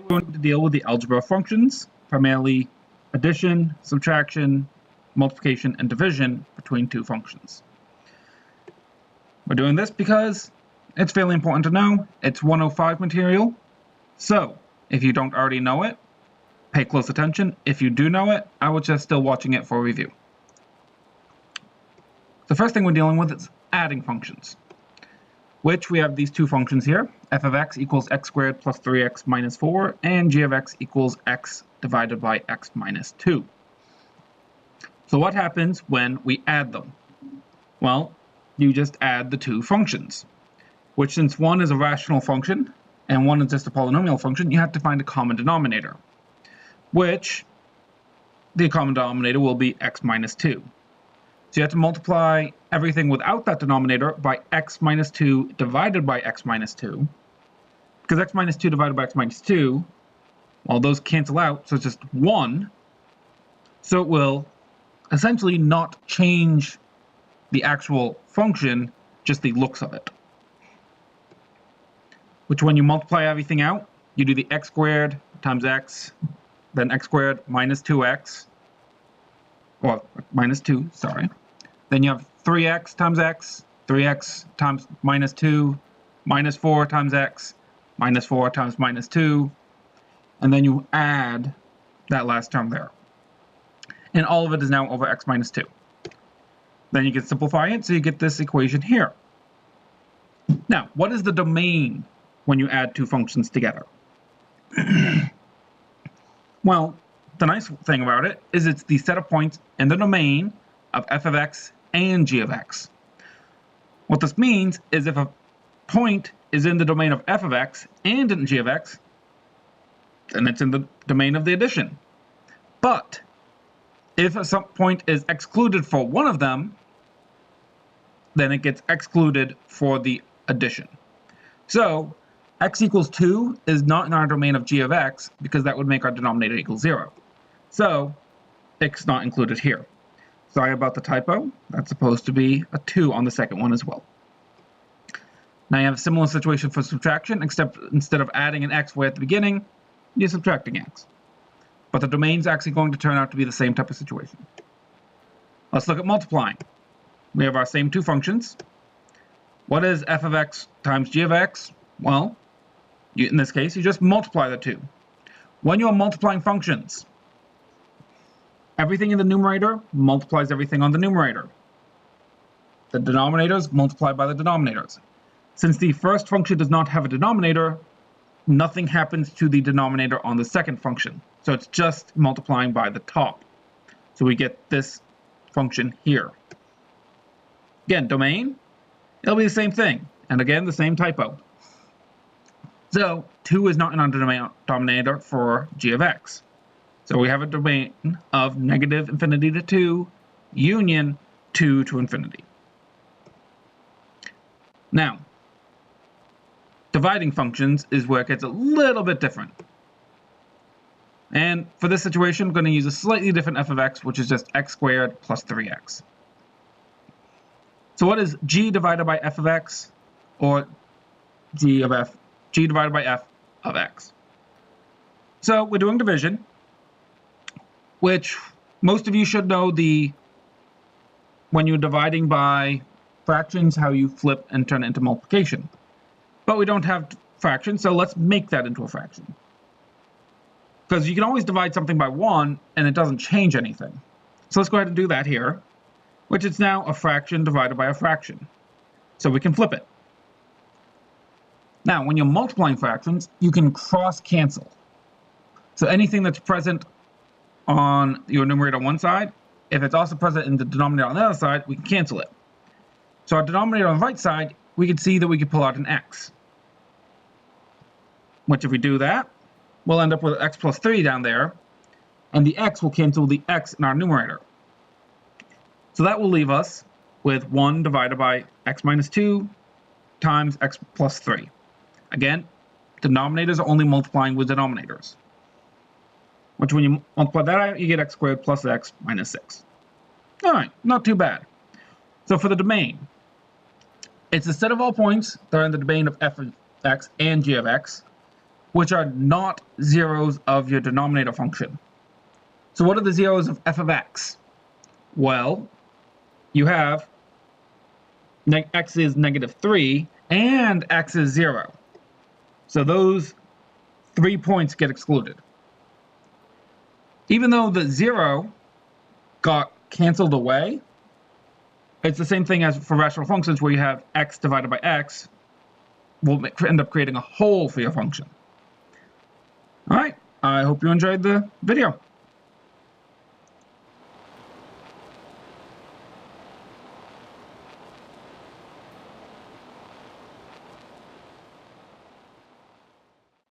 We're going to deal with the algebra of functions, primarily addition, subtraction, multiplication, and division between two functions. We're doing this because it's fairly important to know. It's 105 material, so if you don't already know it, pay close attention. If you do know it, I would suggest still watching it for a review. The first thing we're dealing with is adding functions, which we have these two functions here. F of x equals x squared plus 3x minus 4, and g of x equals x divided by x minus 2. So what happens when we add them? Well, you just add the two functions, which since one is a rational function and one is just a polynomial function, you have to find a common denominator, which the common denominator will be x minus 2. So you have to multiply everything without that denominator by x minus 2 divided by x minus 2. Because x minus 2 divided by x minus 2, well, those cancel out, so it's just 1. So it will essentially not change the actual function, just the looks of it. Which when you multiply everything out, you do the x squared times x, then x squared minus 2x, or minus 2, sorry. Then you have 3x times x, 3x times minus 2, minus 4 times x, minus 4 times minus 2, and then you add that last term there. And all of it is now over x minus 2. Then you can simplify it, so you get this equation here. Now, what is the domain when you add two functions together? Well, the nice thing about it is it's the set of points in the domain of f of x and g of x. What this means is if a point is in the domain of f of x and in g of x, then it's in the domain of the addition. But if a point is excluded for one of them, then it gets excluded for the addition. So x equals 2 is not in our domain of g of x because that would make our denominator equal 0. So it's not included here. Sorry about the typo. That's supposed to be a 2 on the second one as well. Now you have a similar situation for subtraction, except instead of adding an x way at the beginning, you're subtracting x. But the domain's actually going to turn out to be the same type of situation. Let's look at multiplying. We have our same two functions. What is f of x times g of x? Well, in this case, you just multiply the two. When you are multiplying functions, everything in the numerator multiplies everything on the numerator. The denominators multiply by the denominators. Since the first function does not have a denominator, nothing happens to the denominator on the second function. So it's just multiplying by the top. So we get this function here. Again, domain, it'll be the same thing. And again, the same typo. So 2 is not in our denominator for g of x. So we have a domain of negative infinity to 2, union 2 to infinity. Now, dividing functions is where it gets a little bit different. And for this situation, I'm going to use a slightly different f of x, which is just x squared plus 3x. So what is g divided by f of x, or g divided by f of x? So we're doing division, which most of you should know when you're dividing by fractions, how you flip and turn it into multiplication. But we don't have fractions, so let's make that into a fraction. Because you can always divide something by 1 and it doesn't change anything. So let's go ahead and do that here, which is now a fraction divided by a fraction. So we can flip it. Now, when you're multiplying fractions, you can cross-cancel. So anything that's present on your numerator on one side, if it's also present in the denominator on the other side, we can cancel it. So our denominator on the right side, we can see that we could pull out an x. Which if we do that, we'll end up with x plus 3 down there, and the x will cancel the x in our numerator. So that will leave us with 1 divided by x minus 2 times x plus 3. Again, denominators are only multiplying with denominators. Which when you multiply that out, you get x squared plus x minus 6. All right, not too bad. So for the domain, it's a set of all points that are in the domain of f of x and g of x. which are not zeros of your denominator function. So what are the zeros of f of x? Well, you have x is -3 and x is 0. So those 3 points get excluded. Even though the 0 got canceled away, it's the same thing as for rational functions where you have x divided by x will end up creating a whole for your function. All right, I hope you enjoyed the video.